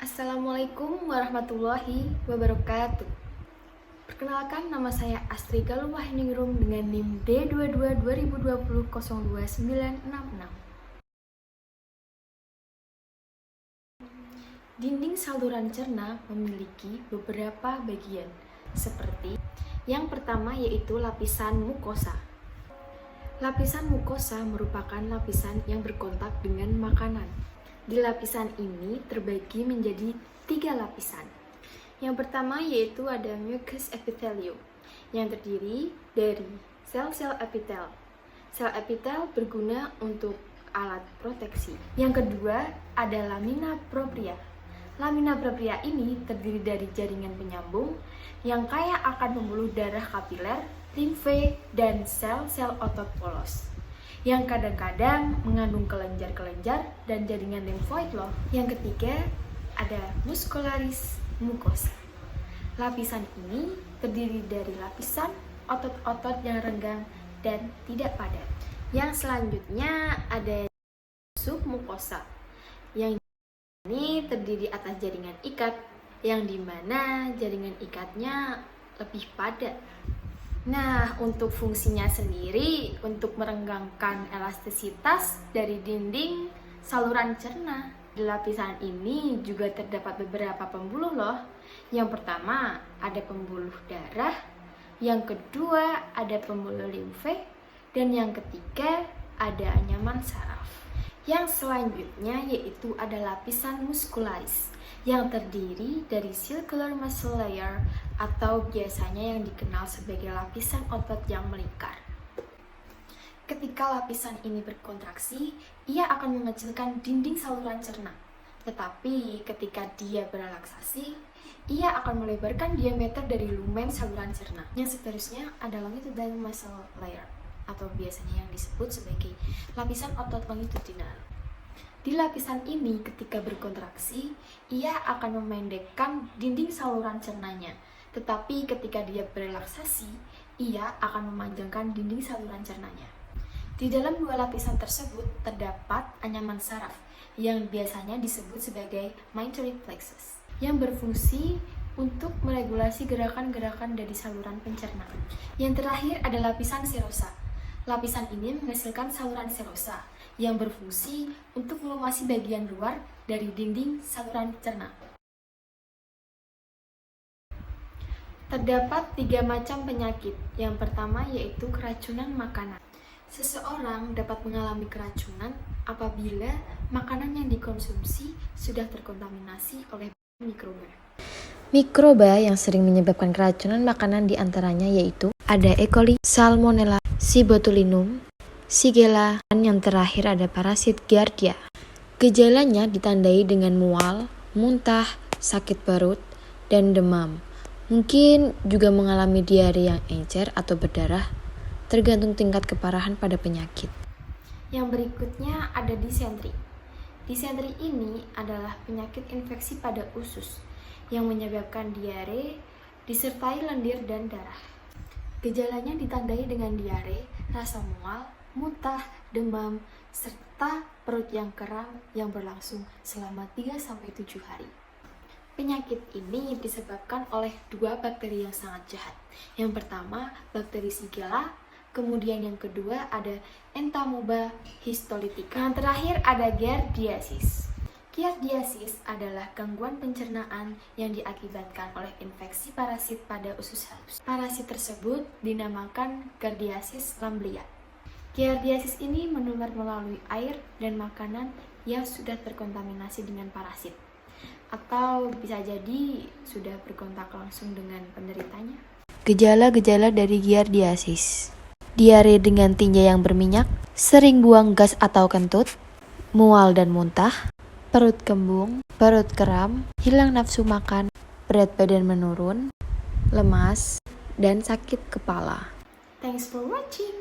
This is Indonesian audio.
Assalamualaikum warahmatullahi wabarakatuh. Perkenalkan, nama saya Astri Galuh-Wahyuningrum dengan NIM D22-2020-02966. Dinding saluran cerna memiliki beberapa bagian, seperti yang pertama yaitu lapisan mukosa. Lapisan mukosa merupakan lapisan yang berkontak dengan makanan. Di lapisan ini terbagi menjadi 3 lapisan. Yang pertama yaitu ada mucous epithelium yang terdiri dari sel-sel epitel. Sel epitel berguna untuk alat proteksi. Yang kedua ada lamina propria. Lamina propria ini terdiri dari jaringan penyambung yang kaya akan pembuluh darah kapiler, limfe, dan sel-sel otot polos yang kadang-kadang mengandung kelenjar-kelenjar dan jaringan limfoid loh. Yang ketiga ada muscularis mucosa. Lapisan ini terdiri dari lapisan otot-otot yang renggang dan tidak padat. Yang selanjutnya ada submukosa, yang ini terdiri atas jaringan ikat, yang dimana jaringan ikatnya lebih padat. Nah, untuk fungsinya sendiri untuk merenggangkan elastisitas dari dinding saluran cerna. Di lapisan ini juga terdapat beberapa pembuluh loh. Yang pertama ada pembuluh darah, yang kedua ada pembuluh limfe, dan yang ketiga ada anyaman saraf. Yang selanjutnya yaitu ada lapisan muscularis yang terdiri dari circular muscle layer atau biasanya yang dikenal sebagai lapisan otot yang melingkar. Ketika lapisan ini berkontraksi, ia akan mengecilkan dinding saluran cerna. Tetapi ketika dia berelaksasi, ia akan melebarkan diameter dari lumen saluran cerna. Yang seterusnya adalah longitudinal muscle layer atau biasanya yang disebut sebagai lapisan otot longitudinal. Di lapisan ini ketika berkontraksi, ia akan memendekkan dinding saluran cernanya. Tetapi ketika dia berelaksasi, ia akan memanjangkan dinding saluran cernanya. Di dalam 2 lapisan tersebut terdapat anyaman saraf yang biasanya disebut sebagai mesenteric plexus yang berfungsi untuk meregulasi gerakan-gerakan dari saluran pencernaan. Yang terakhir ada lapisan serosa. Lapisan ini menghasilkan saluran serosa yang berfungsi untuk melumasi bagian luar dari dinding saluran cerna. Terdapat 3 macam penyakit. Yang pertama yaitu keracunan makanan. Seseorang dapat mengalami keracunan apabila makanan yang dikonsumsi sudah terkontaminasi oleh mikroba. Mikroba yang sering menyebabkan keracunan makanan diantaranya yaitu ada E. coli, Salmonella, Botulinum, Shigella, dan yang terakhir ada parasit Giardia. Gejalanya ditandai dengan mual, muntah, sakit perut, dan demam. Mungkin juga mengalami diare yang encer atau berdarah, tergantung tingkat keparahan pada penyakit. Yang berikutnya ada disentri. Disentri ini adalah penyakit infeksi pada usus yang menyebabkan diare disertai lendir dan darah. Gejalanya ditandai dengan diare, rasa mual, muntah, demam, serta perut yang kram yang berlangsung selama 3-7 hari. Penyakit ini disebabkan oleh 2 bakteri yang sangat jahat. Yang pertama, bakteri Shigella, kemudian yang kedua ada Entamoeba histolytica. Yang terakhir ada Giardiasis. Giardiasis adalah gangguan pencernaan yang diakibatkan oleh infeksi parasit pada usus halus. Parasit tersebut dinamakan Giardiasis lamblia. Giardiasis ini menular melalui air dan makanan yang sudah terkontaminasi dengan parasit, atau bisa jadi sudah berkontak langsung dengan penderitanya. Gejala-gejala dari Giardiasis: diare dengan tinja yang berminyak, sering buang gas atau kentut, mual dan muntah, perut kembung, perut kram, hilang nafsu makan, berat badan menurun, lemas, dan sakit kepala. Thanks for watching.